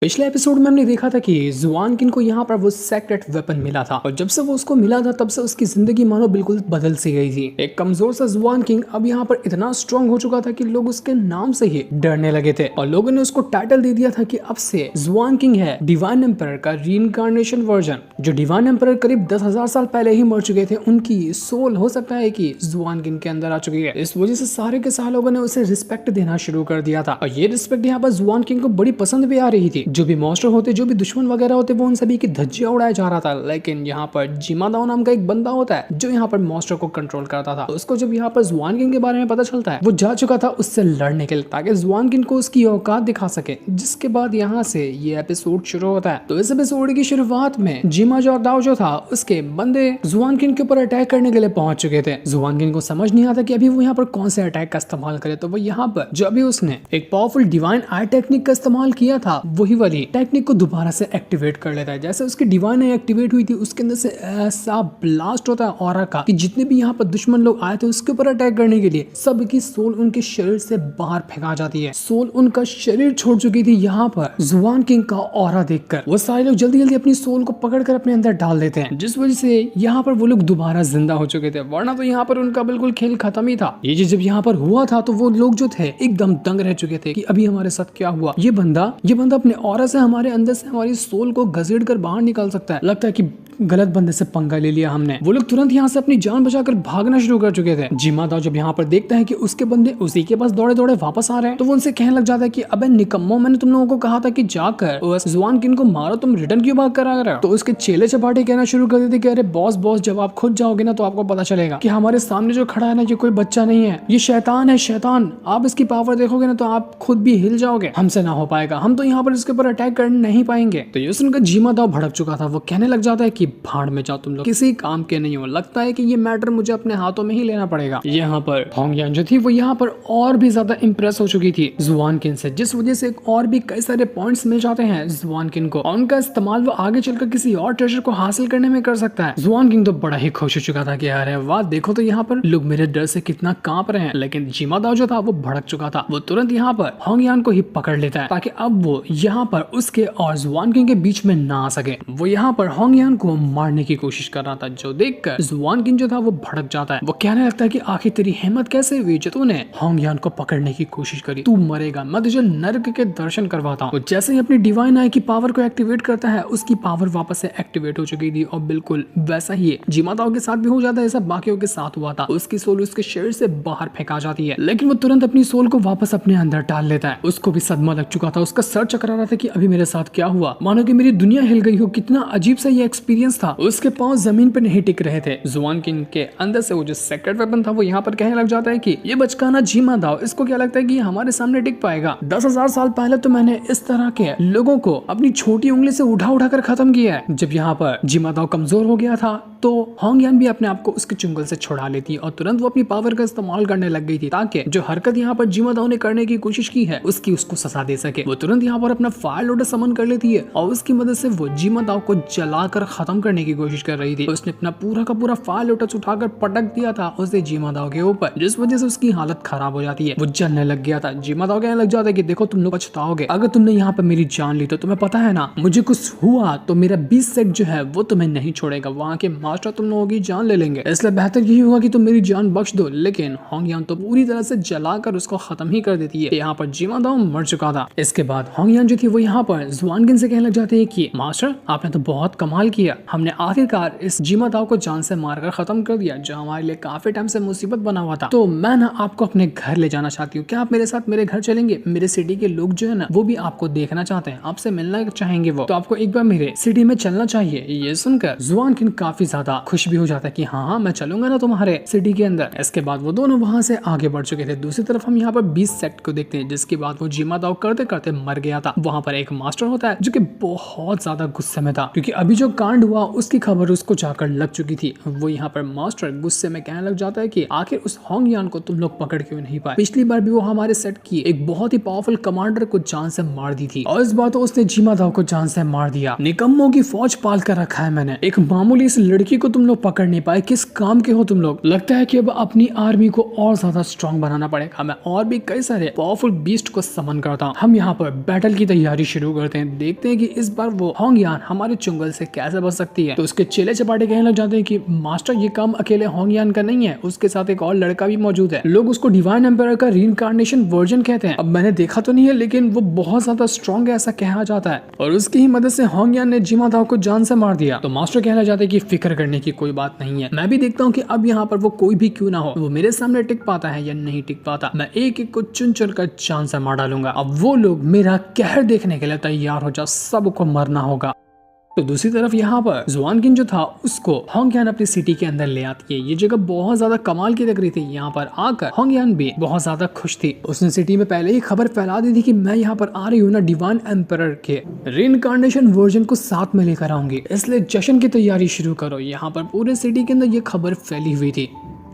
पिछले एपिसोड में हमने देखा था कि जुआनकिन को यहाँ पर वो सेक्रेट वेपन मिला था और जब से वो उसको मिला था तब से उसकी जिंदगी मानो बिल्कुल बदल सी गई थी। एक कमजोर सा जुआनकिन अब यहाँ पर इतना स्ट्रांग हो चुका था कि लोग उसके नाम से ही डरने लगे थे और लोगों ने उसको टाइटल दे दिया था कि अब से जुआनकिन है डिवाइन एम्परर का रीइंकार्नेशन वर्जन। जो डिवाइन एम्परर करीब 10,000 साल पहले ही मर चुके थे, उनकी सोल हो सकता है कि जुआनकिन के अंदर आ चुकी है। इस वजह से सारे के सारे लोगों ने उसे रिस्पेक्ट देना शुरू कर दिया था और ये रिस्पेक्ट यहाँ पर जुआनकिन को बड़ी पसंद भी आ रही थी। जो भी मॉन्स्टर होते, जो भी दुश्मन वगैरह होते, वो उन सभी की धज्जियां उड़ाया जा रहा था। लेकिन यहाँ पर जिमादाओ नाम का एक बंदा होता है जो यहाँ पर मॉन्स्टर को कंट्रोल करता था। उसको जब यहाँ पर जुआनकिन के बारे में पता चलता है, वो जा चुका था उससे लड़ने के लिए ताकि जुआनकिन को उसकी औकात दिखा सके। जिसके बाद यहाँ से ये एपिसोड शुरू होता है। तो इस एपिसोड की शुरुआत में जिमादाओ जो था, उसके बंदे जुआनकिन के ऊपर अटैक करने के लिए पहुंच चुके थे। जुआनकिन को समझ नहीं आता कि अभी वो यहाँ पर कौन से अटैक का इस्तेमाल करे। तो वो यहाँ पर जो अभी उसने एक पावरफुल डिवाइन आई टेक्निक का इस्तेमाल किया था, वही वाली टेक्निक को दोबारा से एक्टिवेट कर लेता है। जैसे उसकी डिवाइन आई एक्टिवेट हुई थी, उसके अंदर से ऐसा ब्लास्ट होता है ऑरा का कि जितने भी यहाँ पर दुश्मन लोग आए थे उसके ऊपर अटैक करने के लिए, सबकी सोल उनके शरीर से बाहर फेंका जाती है। सोल उनका शरीर छोड़ चुकी थी। यहाँ पर जुआनकिन का ऑरा देखकर वो सारे लोग जल्दी जल्दी अपनी सोल को पकड़कर अपने अंदर डाल देते हैं, जिस वजह से यहाँ पर वो लोग दोबारा जिंदा हो चुके थे। वरना तो यहाँ पर उनका बिल्कुल खेल खत्म ही था। ये जब यहाँ पर हुआ था तो वो लोग जो थे एकदम दंग रह चुके थे कि अभी हमारे साथ क्या हुआ। ये बंदा अपने ऑरा से हमारे अंदर से हमारी सोल को घसीट कर बाहर निकाल सकता है। लगता है कि गलत बंदे से पंगा ले लिया हमने। वो लोग तुरंत यहाँ से अपनी जान बचाकर भागना शुरू कर चुके थे। जिमादाओ जब यहाँ पर देखता है कि उसके बंदे उसी के पास दौड़े दौड़े वापस आ रहे हैं, तो वो उनसे कहने लग जाता है कि अबे निकम्मो, मैंने तुम लोगों को कहा था कि जाकर उस जुआनकिन को मारो, तुम रिटर्न क्यों भाग कर आ रहे हो। तो उसके चेले चपाटे कहना शुरू कर देते कि अरे बॉस जब आप खुद जाओगे ना तो आपको पता चलेगा कि हमारे सामने जो खड़ा है ना, ये कोई बच्चा नहीं है, ये शैतान है, शैतान। आप इसकी पावर देखोगे ना तो आप खुद भी हिल जाओगे, हमसे ना हो पाएगा, हम तो यहाँ पर इसके ऊपर अटैक कर नहीं पाएंगे। तो ये सुनकर जिमादाओ भड़क चुका था। वो कहने लग जाता है कि भाड़ में जाओ, तुम लोग किसी काम के नहीं हो। लगता है कि ये मैटर मुझे अपने हाथों में ही लेना पड़ेगा। यहाँ पर होंगयान जो थी वो यहाँ पर और भी ज्यादा इंप्रेस हो चुकी थी जुआनकिन से, जिस वजह से और भी कई सारे पॉइंट्स मिल जाते हैं जुआनकिन को और उनका इस्तेमाल वो आगे चलकर किसी और ट्रेजर को हासिल करने में कर सकता है। जुआनकिन तो बड़ा ही खुश हो चुका था कि अरे वाह, देखो तो यहाँ पर लोग मेरे डर से कितना कांप रहे हैं। लेकिन जिमादाओ जो था वो भड़क चुका था। वो तुरंत यहाँ पर होंगयान को ही पकड़ लेता है ताकि अब वो यहाँ पर उसके और जुआनकिन के बीच में ना आ सके। वो यहाँ पर होंगयान को मारने की कोशिश कर रहा था, जो देखकर जुआनकिन जो था वो भड़क जाता है। वो कहने लगता है कि आखिर तेरी हिम्मत कैसे हुई जो तूने होंगयान को पकड़ने की कोशिश करी, तू मरेगा, मैं तुझे नर्क के दर्शन करवाता हूँ। जैसे ही अपनी डिवाइन आई की पावर को एक्टिवेट करता है, उसकी पावर वापस से एक्टिवेट हो चुकी थी और बिल्कुल वैसा ही जिमादाओ के साथ भी हो जाता है जैसा बाकियों के साथ हुआ था। उसकी सोल उसके शरीर से बाहर फेंका जाती है, लेकिन वो तुरंत अपनी सोल को वापस अपने अंदर डाल लेता है। उसको भी सदमा लग चुका था, उसका सर चकरा रहा था कि अभी मेरे साथ क्या हुआ, मानो कि मेरी दुनिया हिल गई हो। कितना अजीब सा ये एक्सपीरियंस था। उसके पांव जमीन पे नहीं टिक रहे थे। जुआनकिन के अंदर से वो जो सेक्रेट वेपन था वो यहाँ पर कहने लग जाता है कि ये बचकाना जिमादाओ, इसको क्या लगता है कि हमारे सामने टिक पाएगा। 10,000 साल पहले तो मैंने इस तरह के लोगों को अपनी छोटी उंगली से उठा कर खत्म किया है। जब यहाँ पर जिमादाओ कमजोर हो गया था तो होंगयान भी अपने आप को उसके चुंगल से छुड़ा लेती और तुरंत वो अपनी पावर का इस्तेमाल करने लग गई थी ताकि जो हरकत यहाँ पर जिमादाओ ने करने की कोशिश की है उसकी उसको सजा दे सके। वो तुरंत यहाँ पर अपना फायर लोटस समन कर लेती है और उसकी मदद से वो जिमादाओ को जलाकर खत्म करने की कोशिश कर रही थी। उसने अपना पूरा का पूरा फायर लोटस उठाकर पटक दिया था उसे जिमादाओ के ऊपर, जिस वजह से उसकी हालत खराब हो जाती है। वो जलने लग गया था। जिमादाओ कहने लग जाता है कि देखो तुम लोग पछताओगे, अगर तुमने यहाँ पर मेरी जान ली तो तुम्हें पता है ना, मुझे कुछ हुआ तो मेरा 20 सेट जो है वो तुम्हें नहीं छोड़ेगा, वहाँ के मास्टर तुम लोगों की जान ले लेंगे, इसलिए बेहतर यही होगा कि तुम मेरी जान बख्श दो। लेकिन होंगयान तो पूरी तरह से जलाकर उसको खत्म ही कर देती है। यहाँ पर जिमादाओ मर चुका था। इसके बाद होंगयान जो थी वो यहाँ पर जुआनकिन से कहने लग जाती है कि मास्टर आपने तो बहुत कमाल किया, हमने आखिरकार इस जिमादाओ को जान से मारकर खत्म कर दिया जो हमारे लिए काफी टाइम से मुसीबत बना हुआ था। तो मैं ना आपको अपने घर ले जाना चाहती हूँ, क्या आप मेरे साथ मेरे घर चलेंगे? मेरे सिटी के लोग जो है ना वो भी आपको देखना चाहते हैं, आपसे मिलना चाहेंगे, वो तो आपको एक बार मेरे सिटी में चलना चाहिए। ये सुनकर जुआनकिन काफी ज्यादा खुश भी हो जाता है कि हाँ मैं चलूंगा ना तुम्हारे सिटी के अंदर। इसके बाद वो दोनों वहां से आगे बढ़ चुके थे। दूसरी तरफ हम यहाँ पर 20 सेक्ट को देखते हैं, जिसके बाद वो जिमादाओ करते करते मर गया था। वहां पर एक मास्टर होता है जो कि बहुत ज्यादा गुस्से में था क्योंकि अभी जो कांड हुआ उसकी खबर उसको जाकर लग चुकी थी। वो यहाँ पर मास्टर गुस्से में कहने लग जाता है कि आखिर उस होंगयान को तुम लोग पकड़ क्यों नहीं पाए? पिछली बार भी वो हमारे सेट की एक बहुत ही पावरफुल कमांडर को जान से मार दी थी और इस बार तो उसने जिमादाओ को जान से मार दिया। निकम्मों की फौज पाल कर रखा है मैंने, एक मामूली इस लड़की लड़की को तुम लोग पकड़ नहीं पाए, किस काम के हो तुम लोग? लगता है कि अब अपनी आर्मी को और ज्यादा स्ट्रांग बनाना पड़ेगा। मैं और भी कई सारे पावरफुल बीस्ट को समन करता हूँ। हम यहाँ पर बैटल की तैयारी शुरू करते हैं, देखते हैं कि इस बार वो होंगयान हमारे चुंगल से कैसे बच सकती है। तो उसके चेले चपाटे कहने लग जाते हैं कि मास्टर ये काम अकेले होंगयान का नहीं है, उसके साथ एक और लड़का भी मौजूद है। लोग उसको डिवाइन एम्पायर का रीइंकार्नेशन वर्जन कहते हैं। अब मैंने देखा तो नहीं है, लेकिन वो बहुत ज्यादा स्ट्रॉन्ग है ऐसा कहा जाता है, और उसकी ही मदद से होंगयान ने जिमा दाओ को जान से मार दिया। तो मास्टर कहना चाहते हैं कि फिक्र करने की कोई बात नहीं है। मैं भी देखता हूँ कि अब यहाँ पर वो कोई भी क्यों ना हो, वो मेरे सामने टिक पाता है या नहीं टिक पाता। मैं एक एक को चुन चुन कर जान से मार डालूंगा। अब वो लोग मेरा कहर देखने के लिए तैयार हो जाओ, सबको मरना होगा। तो दूसरी तरफ यहाँ पर जुआन किंग जो था उसको होंगयान अपनी सिटी के अंदर ले आती है। ये जगह बहुत ज्यादा कमाल की लग रही थी। यहाँ पर आकर होंगयान भी बहुत ज्यादा खुश थी। उसने सिटी में पहले ही खबर फैला दी थी कि मैं यहाँ पर आ रही हूँ ना डिवाइन एम्परर के रीइंकार्नेशन वर्जन को साथ में लेकर आऊंगी, इसलिए जश्न की तैयारी शुरू करो। यहाँ पर पूरे सिटी के अंदर ये खबर फैली हुई थी।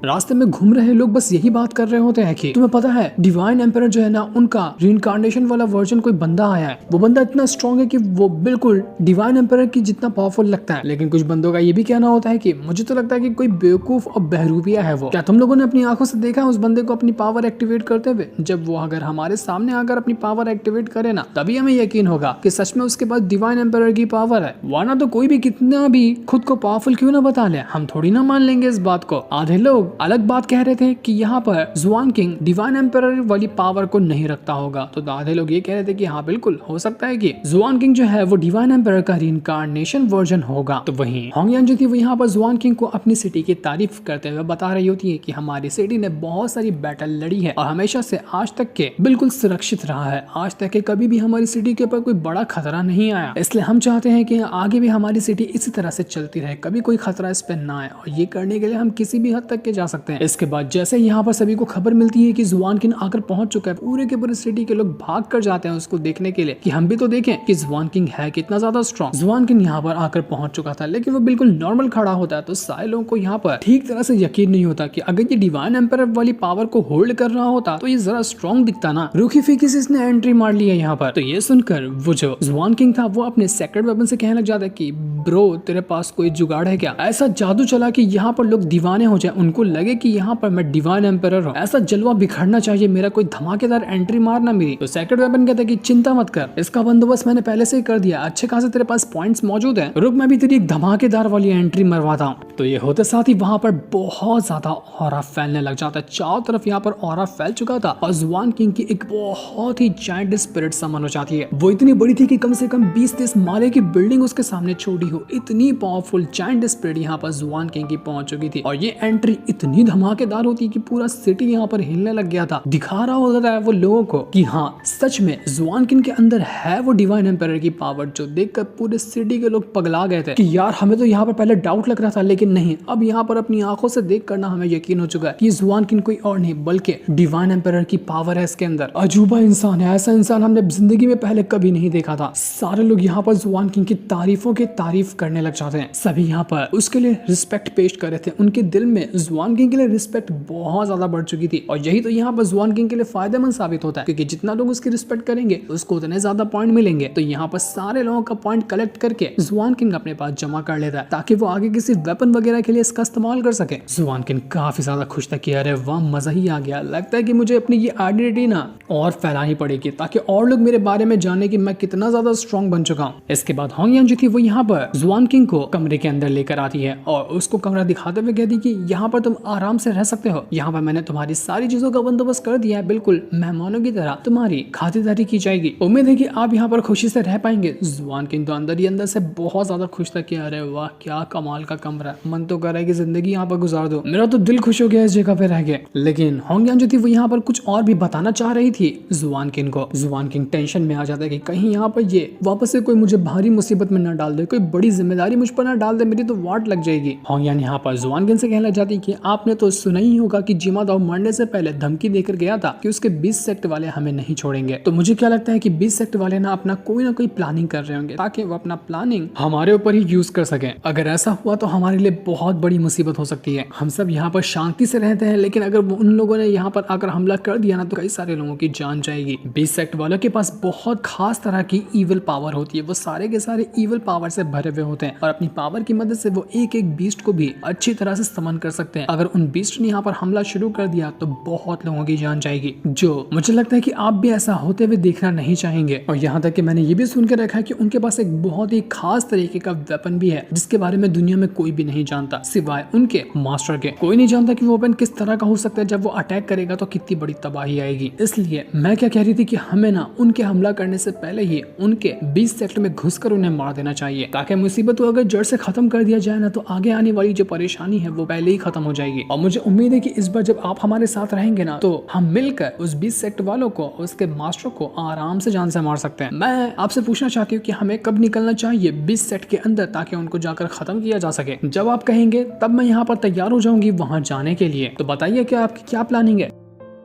रास्ते में घूम रहे लोग बस यही बात कर रहे होते हैं कि तुम्हें पता है डिवाइन एम्परर जो है ना उनका रीइंकार्नेशन वाला वर्जन कोई बंदा आया है। वो बंदा इतना स्ट्रॉन्ग है कि वो बिल्कुल डिवाइन एम्परर की जितना पावरफुल लगता है। लेकिन कुछ बंदों का ये भी कहना होता है कि मुझे तो लगता है कि कोई बेवकूफ और बहरूपिया है वो। क्या तुम लोगों ने अपनी आंखों से देखा है उस बंदे को अपनी पावर एक्टिवेट करते हुए? जब वो अगर हमारे सामने आकर अपनी पावर एक्टिवेट करे ना, तभी हमें यकीन होगा कि सच में उसके पास डिवाइन एम्परर की पावर है। वरना तो कोई भी कितना भी खुद को पावरफुल क्यों ना बता ले, हम थोड़ी ना मान लेंगे इस बात को। आधे लोग अलग बात कह रहे थे कि यहाँ पर जुआन किंग डिवाइन एम्परर वाली पावर को नहीं रखता होगा, तो आधे लोग ये कह रहे थे कि हाँ बिल्कुल हो सकता है कि जुआन किंग जो है वो डिवाइन एम्परर का रीइंकार्नेशन वर्जन होगा। तो वहीं होंगयान जो थी वो यहाँ पर जुआन किंग को अपनी सिटी की तारीफ करते हुए बता रही होती है कि हमारी सिटी ने बहुत सारी बैटल लड़ी है और हमेशा से आज तक के बिल्कुल सुरक्षित रहा है। आज तक के कभी भी हमारी सिटी के ऊपर कोई बड़ा खतरा नहीं आया, इसलिए हम चाहते हैं कि आगे भी हमारी सिटी इसी तरह से चलती रहे, कभी कोई खतरा इस पर ना आए। और ये करने के लिए हम किसी भी हद तक के जा सकते हैं। इसके बाद जैसे यहाँ पर सभी को खबर मिलती है कि जुआन किंग आकर पहुंच चुका है, पूरे के पूरे सिटी के लोग भाग कर जाते हैं उसको देखने के लिए कि हम भी तो देखें कि जुआन किंग है कितना ज्यादा स्ट्रॉन्ग। जुआन किंग यहाँ पर आकर पहुंच चुका था, लेकिन वो बिल्कुल नॉर्मल खड़ा होता है। तो सारे लोगों को यहाँ पर ठीक तरह से यकीन नहीं होता कि अगर ये डिवाइन एम्परर वाली पावर को होल्ड कर रहा होता तो ये जरा स्ट्रॉन्ग दिखता ना। रूखी फीकी से इसने एंट्री मार ली है यहाँ पर। तो ये सुनकर वो जो जुआन किंग था वो अपने सेक्रेट वेपन से कहने लग जाता है कि ब्रो तेरे पास कोई जुगाड़ है क्या? ऐसा जादू चला कि यहाँ पर लोग दीवाने हो जाए, उनको लगे कि यहाँ पर मैं डिवाइन एम्परर हूँ। ऐसा जलवा बिखरना चाहिए, मेरा कोई धमाकेदार एंट्री मारना मेरी। तो सेक्रेट वेपन कहता है कि चिंता मत कर, इसका बंदोबस्त मैंने पहले से ही कर दिया, अच्छे खासे तेरे पास पॉइंट्स मौजूद हैं, रुक मैं भी तेरी एक धमाकेदार वाली एंट्री मरवाता हूँ। तो ये होते साथ ही वहां पर बहुत ज्यादा ऑरा फैलने लग जाता है। चारों तरफ यहाँ पर ऑरा फैल चुका था और जुआन किंग की एक बहुत ही जायंट स्पिरिट समन हो जाती है। वो इतनी बड़ी थी कि कम से कम 20-30 माले की बिल्डिंग उसके सामने छोड़ी हो। इतनी पावरफुल जायंट स्पिरिट यहाँ पर जुआन किंग की पहुंच चुकी थी और ये एंट्री इतनी धमाकेदार होती है कि पूरा सिटी यहाँ पर हिलने लग गया था। दिखा रहा होता है वो लोगों को कि हाँ सच में जुआन किंग के अंदर है वो डिवाइन एम्परर की पावर, जो देखकर पूरे सिटी के लोग पगला गए थे कि यार हमें तो यहाँ पर पहले डाउट लग रहा था, लेकिन नहीं, अब यहाँ पर अपनी आंखों से देख करना हमें यकीन हो चुका है कि जुआन किंग कोई और नहीं बल्कि डिवाइन एम्परर की पावर है इसके अंदर। अजूबा इंसान है, ऐसा इंसान हमने जिंदगी में पहले कभी नहीं देखा था। सारे लोग यहाँ पर जुआन किंग की तारीफों की तारीफ करने लग जाते हैं। सभी यहाँ पर उसके लिए रिस्पेक्ट पेश कर रहे थे। उनके दिल में जुआन किंग के लिए रिस्पेक्ट बहुत ज्यादा बढ़ चुकी थी और यही तो यहाँ पर जुआन किंग के लिए फायदेमंद साबित होता है, क्योंकि जितना लोग उसकी रिस्पेक्ट करेंगे उसको उतने ज्यादा पॉइंट मिलेंगे। तो यहाँ पर सारे लोगों का पॉइंट कलेक्ट करके जुआन किंग अपने पास जमा कर लेता है ताकि वो आगे किसी वेपन वगैरह के लिए इसका इस्तेमाल कर सके। जुआन किंग काफी ज्यादा खुश था कि अरे वाह मजा ही आ गया, लगता है कि मुझे अपनी ये आइडेंटिटी ना और फैलानी पड़ेगी ताकि और लोग मेरे बारे में जाने कि मैं कितना ज्यादा स्ट्रॉन्ग बन चुका हूँ। इसके बाद होंगयान जो थी वो यहाँ पर जुआन किंग को कमरे के अंदर लेकर आती है और उसको कमरा दिखाते हुए कहती कि यहाँ पर तुम आराम से रह सकते हो, यहाँ पर मैंने तुम्हारी सारी चीजों का बंदोबस्त कर दिया है, बिल्कुल मेहमानों की तरह तुम्हारी खातिरदारी की जाएगी, उम्मीद है कि आप यहाँ पर खुशी से रह पाएंगे। जुआन किंग तो अंदर ही अंदर से बहुत ज्यादा खुश था कि अरे वाह क्या कमाल का कमरा, मन तो कर रहा है कि जिंदगी यहाँ पर गुजार दो, मेरा तो दिल खुश हो गया इस जगह पे रह के। लेकिन होंगयान जो थी वो यहाँ पर कुछ और भी बताना चाह रही थी जुआन किंग को। जुआन किंग टेंशन में आ जाता है कि कहीं यहाँ पर ये वापस से कोई मुझे भारी मुसीबत में न डाल दे, कोई बड़ी जिम्मेदारी मुझ पर न डाल दे, मेरी तो वाट लग जाएगी। होंगयान यहाँ पर जुआन किंग से कहने लग जाती कि आपने तो सुना ही होगा कि जिमा दाओ मरने से पहले धमकी देकर गया था कि उसके 20 सेक्ट वाले हमें नहीं छोड़ेंगे। तो मुझे क्या लगता है कि 20 सेक्ट वाले ना अपना कोई प्लानिंग कर रहे होंगे ताकि वो अपना प्लानिंग हमारे ऊपर ही यूज कर सके। अगर ऐसा हुआ तो हमारे लिए बहुत बड़ी मुसीबत हो सकती है। हम सब यहाँ पर शांति से रहते हैं, लेकिन अगर उन लोगों ने यहाँ पर आकर हमला कर दिया ना तो कई सारे लोगों की जान जाएगी। 20 सेक्ट वालों के पास बहुत खास तरह की ईविल पावर होती है। वो सारे के सारे ईविल पावर से भरे हुए होते हैं और अपनी पावर की मदद से वो एक एक बीस्ट को भी अच्छी तरह से समन कर सकते हैं। अगर उन बीस्ट ने यहाँ पर हमला शुरू कर दिया तो बहुत लोगों की जान जाएगी, जो मुझे लगता है कि आप भी ऐसा होते हुए देखना नहीं चाहेंगे। और यहाँ तक कि मैंने ये भी सुन के रखा है कि उनके पास एक बहुत ही खास तरीके का वेपन भी है जिसके बारे में दुनिया में कोई भी नहीं जानता सिवाय उनके मास्टर के। कोई नहीं जानता कि वो वेपन किस तरह का हो सकता है। जब वो अटैक करेगा तो कितनी बड़ी तबाही आएगी। इसलिए मैं क्या कह रही थी कि हमें ना उनके हमला करने से पहले ही उनके 20 सेक्ट में घुसकर उन्हें मार देना चाहिए, ताकि मुसीबत को अगर जड़ से खत्म कर दिया जाए ना तो आगे आने वाली जो परेशानी है वो पहले ही खत्म हो जाएगी। और मुझे उम्मीद है कि इस बार जब आप हमारे साथ रहेंगे ना तो हम मिलकर उस 20 सेक्ट वालों को, उसके मास्टर को आराम से जान से मार सकते हैं। मैं आपसे पूछना चाहती हूँ कि हमें कब निकलना चाहिए 20 सेक्ट के अंदर ताकि उनको जाकर खत्म किया जा सके। जब आप कहेंगे तब मैं यहाँ पर तैयार हो जाऊंगी वहां जाने के लिए। तो बताइए कि आपकी क्या प्लानिंग है।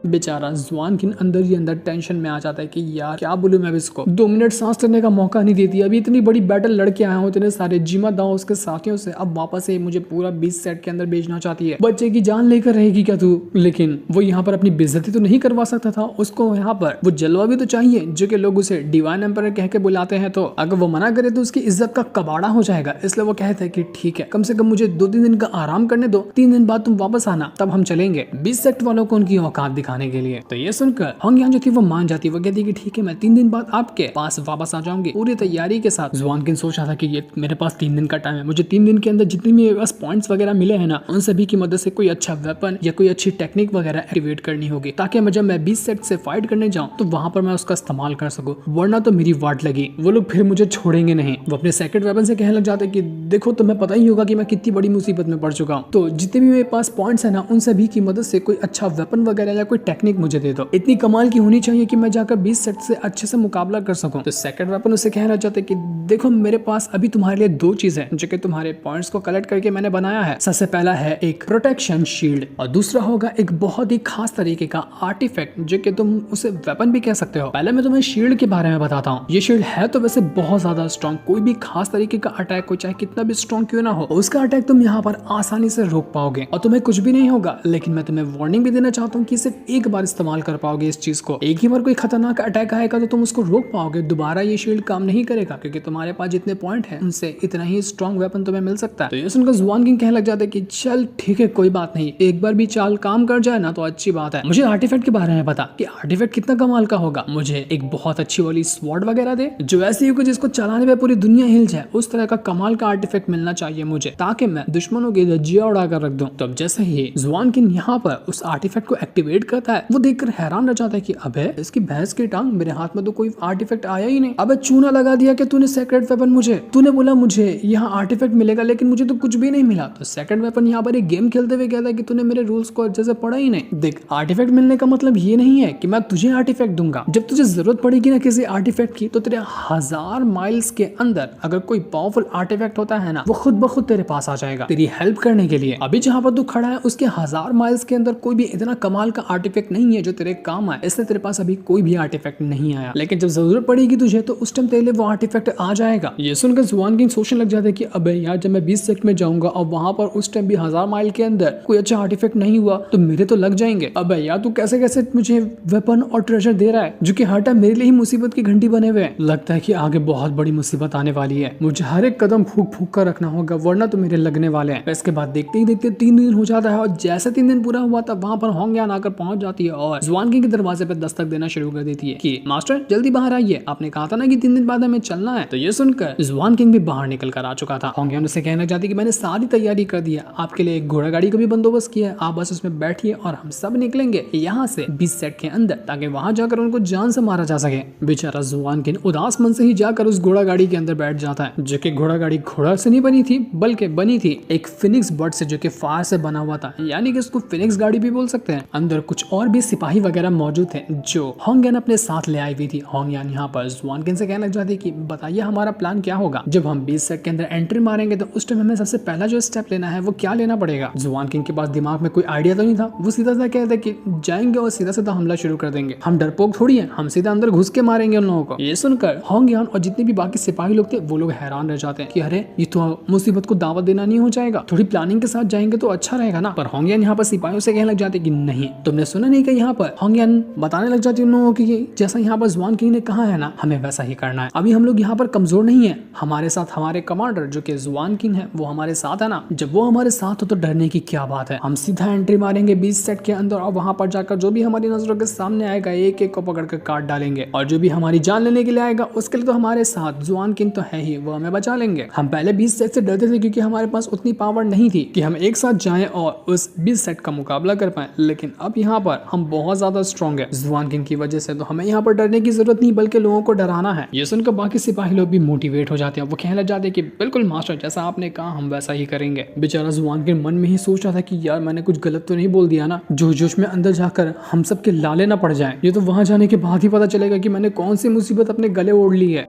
बेचारा ज़ुआनकिन अंदर ही अंदर टेंशन में आ जाता है कि यार क्या बोलूं मैं इसको, 2 मिनट सांस लेने का मौका नहीं देती। अभी इतनी बड़ी बैटल लड़के आए हो, इतने सारे जिमा दाओ उसके साथियों से, अब वापस से मुझे पूरा 20 सेट के अंदर भेजना चाहती है। बच्चे की जान लेकर रहेगी क्या तू? लेकिन वो यहाँ पर अपनी बेइज्जती तो नहीं करवा सकता था। उसको यहाँ पर वो जलवा भी तो चाहिए जो कि लोग उसे डिवाइन एम्पायर कह के बुलाते हैं। तो अगर वो मना करे तो उसकी इज्जत का कबाड़ा हो जाएगा। इसलिए वो कहते हैं कि ठीक है, कम से कम मुझे 2-3 दिन का आराम करने दो, 3 दिन बाद तुम वापस आना, तब हम चलेंगे 20 सेक्ट वालों को उनकी औकात दिखाने के लिए। तो ये सुनकर होंगयांग जो थी वो मान जाती, वो कहती कि ठीक है मैं 3 दिन बाद आपके पास वापस आ जाऊंगी पूरी तैयारी के साथ। ज़ुआनकिन सोच रहा था कि ये मेरे पास 3 दिन का टाइम है, मुझे 3 दिन के अंदर जितनी मेरे पास पॉइंट्स वगैरह मिले हैं ना उन सभी की मदद से कोई अच्छा वेपन या कोई अच्छी टेक्निक वगैरह एक्टिवेट करनी होगी ताकि मैं जब मैं 20 सेट से फाइट करने जाऊं तो वहां पर मैं उसका इस्तेमाल कर सकूं, वरना तो मेरी वाट लगी, वो लोग फिर मुझे छोड़ेंगे नहीं। वो अपने सेकंड वेपन से कहने लग जाते कि देखो तुम्हें पता ही होगा कि मैं कितनी बड़ी मुसीबत में पड़ चुका हूँ, तो जितने भी मेरे पास पॉइंट्स है ना उन सभी की मदद से कोई अच्छा वेपन वगैरह या कोई टेक्निक मुझे दे दो, इतनी कमाल की होनी चाहिए कि मैं जाकर 20 सेट से अच्छे से मुकाबला कर सकूं। तो सेकंड वेपन उसे कहना चाहते कि देखो मेरे पास अभी तुम्हारे लिए 2 चीजें जो कि तुम्हारे पॉइंट्स को कलेक्ट करके मैंने बनाया है। सबसे पहला है एक प्रोटेक्शन शील्ड और दूसरा होगा एक बहुत ही खास तरीके का आर्टिफैक्ट जो कि तुम उसे वेपन भी कह सकते हो। पहले मैं तुम्हें शील्ड के बारे में बताता हूँ। ये शील्ड है तो वैसे बहुत ज्यादा स्ट्रॉन्ग, कोई भी खास तरीके का अटैक हो चाहे कितना भी स्ट्रॉन्ग क्यों ना हो उसका अटैक तुम यहाँ पर आसानी से रोक पाओगे और तुम्हें कुछ भी नहीं होगा। लेकिन मैं तुम्हें वार्निंग भी देना चाहता हूँ कि सिर्फ एक बार इस्तेमाल कर पाओगे इस चीज को। एक ही बार कोई खतरनाक अटैक आएगा तो तुम उसको रोक पाओगे, दोबारा ये शील्ड काम नहीं करेगा क्योंकि तुम्हारे पास जितने पॉइंट हैं उनसे इतना ही स्ट्रॉन्ग वेपन तुम्हें मिल सकता है। तो ये सुनकर ज़ुआनकिन कहने लग जाते कि चल ठीक है कोई बात नहीं, एक बार भी चाल काम कर जाए ना तो अच्छी बात है। मुझे आर्टिफैक्ट के बारे में बता कि आर्टिफैक्ट कितना कमाल का होगा। मुझे एक बहुत अच्छी वाली स्वॉर्ड वगैरह दे जो ऐसी हो जिसको चलाने में पूरी दुनिया हिल जाए, उस तरह का कमाल का आर्टिफैक्ट मिलना चाहिए मुझे ताकि मैं दुश्मनों की धज्जियां उड़ाकर रख दूं। तो अब जैसे ही ज़ुआनकिन यहाँ पर उस आर्टिफैक्ट को एक्टिवेट करता है वो देखकर हैरान रह जाता है कि अबे इसकी भैंस की टांग, मेरे हाथ में तो कोई आर्टिफैक्ट आया ही नहीं। अबे चूना लगा दिया कि तूने सेक्रेट वेपन मुझे, तूने बोला मुझे यहाँ आर्टिफैक्ट मिलेगा लेकिन मुझे तो कुछ भी नहीं मिला। तो सेकंड वेपन यहाँ पर एक गेम खेलते हुए कहता है कि तूने मेरे रूल्स को अच्छे से पढ़ा ही नहीं। देख आर्टिफैक्ट मिलने का मतलब ये नहीं है कि मैं तुझे आर्टिफैक्ट दूंगा। जब तुझे जरूरत पड़ेगी ना किसी आर्टिफैक्ट की तो तेरे 1000 माइल्स के अंदर अगर कोई पावरफुल आर्टिफैक्ट होता है ना वो खुद ब खुद तेरे पास आ जाएगा तेरी हेल्प करने के लिए। अभी जहाँ पर तू खड़ा है उसके 1000 माइल्स के अंदर कोई भी इतना कमाल का आर्टिफैक्ट नहीं है जो तेरे काम आए, इसलिए तेरे पास अभी कोई भी आर्टिफैक्ट नहीं आया। लेकिन जब जरूरत पड़ेगी तुझे तो उस टाइम तेरे लिए वो आर्टिफैक्ट आ जाएगा। ये सुनकर ज़ुआनकिन सोचने लग जाता है कि अबे यार जब मैं 20 सेक्ट में जाऊंगा और वहां पर उस टाइम भी 1000 माइल के अंदर कोई अच्छा आर्टिफैक्ट नहीं हुआ तो मेरे तो लग जाएंगे। अबे यार तू कैसे कैसे मुझे वेपन और ट्रेजर दे रहा है जो कि हर टाइम मेरे लिए ही मुसीबत की घंटी बने हुए हैं। लगता है कि आगे बहुत बड़ी मुसीबत आने वाली है, मुझे हर एक कदम फूक फूक कर रखना होगा वरना तो मेरे लगने वाले हैं। इसके बाद देखते ही देखते 3 दिन हो जाता है और जैसे 3 दिन पूरा हुआ तब वहां पर होंगयांग आकर पहुंच जाती है और ज़ुआनकिन के दरवाजे पर दस्तक देना शुरू कर देती है कि मास्टर जल्दी बाहर आइए, आपने कहा था ना कि 3 दिन बाद हमें चलना है। तो ये सुनकर ज़ुआनकिन भी बाहर निकल कर आ चुका था। होंगयांग उसे कहना चाहती कि मैंने सारी तैयारी कर दी है, आपके लिए एक घोड़ा गाड़ी का भी बंदोबस्त किया है, आप बस उसमें बैठिए और हम सब निकलेंगे यहाँ से 20 सेट के अंदर ताकि वहां जाकर उनको जान से मारा जा सके। बेचारा ज़ुआनकिन उदास मन से ही जाकर उस घोड़ा गाड़ी के अंदर बैठ जाता है जो कि घोड़ा गाड़ी घोड़ा से नहीं बनी थी बल्कि बनी थी एक फिनिक्स बर्ड से जो कि फायर से बना हुआ था, यानी कि इसको फिनिक्स गाड़ी भी बोल सकते हैं। अंदर कुछ कुछ और भी सिपाही वगैरह मौजूद थे जो होंगयान अपने साथ ले आई हुई थी। होंगयान यहाँ पर जुआनकिन से कहने लग जाती कि बताइए हमारा प्लान क्या होगा। जब हम 20 सेट के अंदर एंट्री मारेंगे तो उस टाइम हमें सबसे पहला जो स्टेप लेना है वो क्या लेना पड़ेगा। जुआनकिन के पास दिमाग में कोई आइडिया तो नहीं था, वो सीधा सा कहते कि जाएंगे और सीधा सीधा हमला शुरू कर देंगे, हम डरपोक थोड़ी है, हम सीधा अंदर घुस के मारेंगे उन लोगों को। ये सुनकर होंगयान और जितने भी बाकी सिपाही लोग थे वो लोग हैरान रह जाते हैं कि अरे ये तो मुसीबत को दावत देना नहीं हो जाएगा, थोड़ी प्लानिंग के साथ जाएंगे तो अच्छा रहेगा ना। पर होंगयान यहाँ पर सिपाहियों से कहने लग जाते कि नहीं, तुमने सुना नहीं कि यहाँ पर होंगयान बताने लग जाती उन लोगों की जैसा यहाँ पर जुआनकिन ने कहा है ना हमें वैसा ही करना है। अभी हम लोग यहाँ पर कमजोर नहीं है, हमारे साथ हमारे कमांडर जो कि जुआनकिन है वो हमारे साथ है ना, जब वो हमारे साथ हो तो डरने की क्या बात है। हम सीधा एंट्री मारेंगे 20 सेट के अंदर और वहां पर जाकर जो भी हमारी नजरों के सामने आएगा एक एक को पकड़ कर काट डालेंगे, और जो भी हमारी जान लेने के लिए आएगा उसके लिए तो हमारे साथ जुआनकिन तो है ही, वो हमें बचा लेंगे। हम पहले 20 सेट से डरते थे क्योंकि हमारे पास उतनी पावर नहीं थी कि हम एक साथ जाएं और उस 20 सेट का मुकाबला कर पाए, लेकिन अब यहाँ पर हम बहुत ज्यादा स्ट्रॉन्ग है जुआनकिन की वजह से, तो हमें यहाँ पर डरने की जरूरत नहीं बल्कि लोगों को डराना है। ये सुनकर बाकी सिपाही लोग भी मोटिवेट हो जाते हैं, वो कहने लग जाते हैं कि बिल्कुल मास्टर जैसा आपने कहा हम वैसा ही करेंगे। बेचारा जुआनकिन मन में ही सोच रहा था कि यार मैंने कुछ गलत तो नहीं बोल दिया ना, जोश जोश में अंदर जाकर हम सब के लाले ना पड़ जाएं। ये तो वहां जाने के बाद ही पता चलेगा कि मैंने कौन सी मुसीबत अपने गले ओढ़ ली है।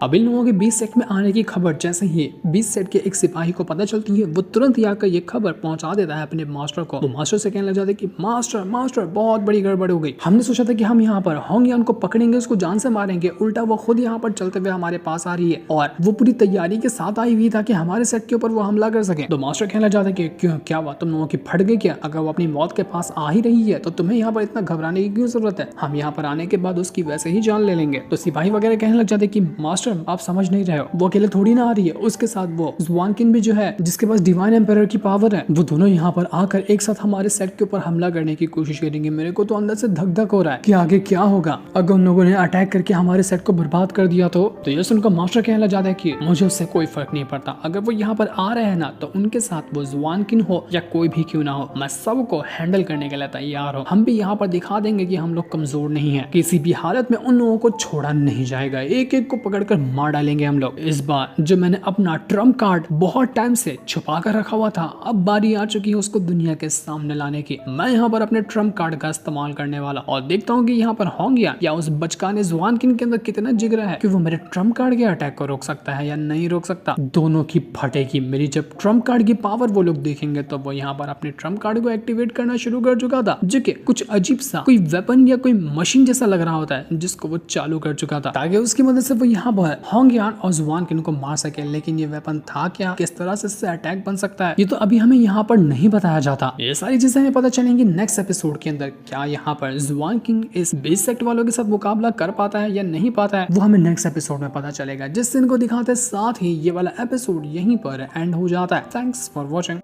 अब इन लोगों के 20 सेट में आने की खबर जैसे ही 20 सेट के एक सिपाही को पता चलती है, वो तुरंत ही आकर ये खबर पहुंचा देता है अपने मास्टर को। वो मास्टर से कहने लग जाते कि मास्टर मास्टर बहुत बड़ी गड़बड़ हो गई, हमने सोचा था कि हम यहाँ पर होंगयान को पकड़ेंगे, उसको जान से मारेंगे, उल्टा वो खुद यहाँ पर चलते हुए हमारे पास आ रही है और वो पूरी तैयारी के साथ आई हुई था कि हमारे सेट के ऊपर वो हमला कर सके। तो मास्टर कहने लग जाते कि क्यों, क्या बात, तुम लोगों की फट गई क्या? अगर वो अपनी मौत के पास आ ही रही है तो तुम्हें यहाँ पर इतना घबराने की क्यों जरूरत है, हम यहाँ पर आने के बाद उसकी वैसे ही जान ले लेंगे। तो सिपाही वगैरह कहने लग जाते कि मास्टर आप समझ नहीं, वो अकेले थोड़ी ना आ रही है, उसके साथ वो जुआनकिन भी जो है जिसके पास डिवाइन एम्पायर की पावर है, वो दोनों यहाँ पर आकर एक साथ हमारे सेट के ऊपर हमला करने की कोशिश करेंगे। मेरे को तो अंदर से धक धक हो रहा है कि आगे क्या होगा अगर उन लोगों ने अटैक करके हमारे सेट को बर्बाद कर दिया तो ये सुनकर मास्टर कहने लग जाता है कि मुझे उससे कोई फर्क नहीं पड़ता, अगर वो यहाँ पर आ रहे हैं ना तो उनके साथ वो जुआनकिन हो या कोई भी क्यों ना हो, मैं सबको हैंडल करने के लिए तैयार हूँ। हम भी यहाँ पर दिखा देंगे कि हम लोग कमजोर नहीं है, किसी भी हालत में उन लोगों को छोड़ा नहीं जाएगा, एक एक को पकड़कर मार डालेंगे हम लोग। इस बार जो मैंने अपना ट्रम्प कार्ड बहुत टाइम से छुपा कर रखा हुआ था, अब बारी आ चुकी है उसको दुनिया के सामने लाने की। मैं यहाँ पर अपने ट्रम्प कार्ड का इस्तेमाल करने वाला और देखता हूँ कि यहाँ पर होंगयान या उस बचकाने जुआनकिन के अंदर कितना जिगरा है कि वो मेरे ट्रम्प कार्ड के अटैक को रोक सकता है या नहीं रोक सकता। दोनों की फटेगी मेरी। जब ट्रम्प कार्ड की पावर वो लोग देखेंगे तो वो यहाँ पर अपने ट्रम्प कार्ड को एक्टिवेट करना शुरू कर चुका था, जो कि कुछ अजीब सा कोई वेपन या कोई मशीन जैसा लग रहा होता है जिसको वो चालू कर चुका था, ताकि उसकी मदद से वो यहाँ पर होंगयान और जुआनकिन को मार सके। लेकिन ये वेपन था क्या, किस तरह से इससे अटैक बन सकता है, ये तो अभी हमें यहाँ पर नहीं बताया जाता। ये सारी चीजें हमें पता चलेंगी नेक्स्ट एपिसोड के अंदर। क्या यहाँ पर जुआनकिन इस 20 सेट वालों के साथ मुकाबला कर पाता है या नहीं पाता है, वो हमें नेक्स्ट एपिसोड में पता चलेगा, जिस दिन को दिखाते साथ ही ये वाला एपिसोड यहीं पर एंड हो जाता है। Thanks for watching.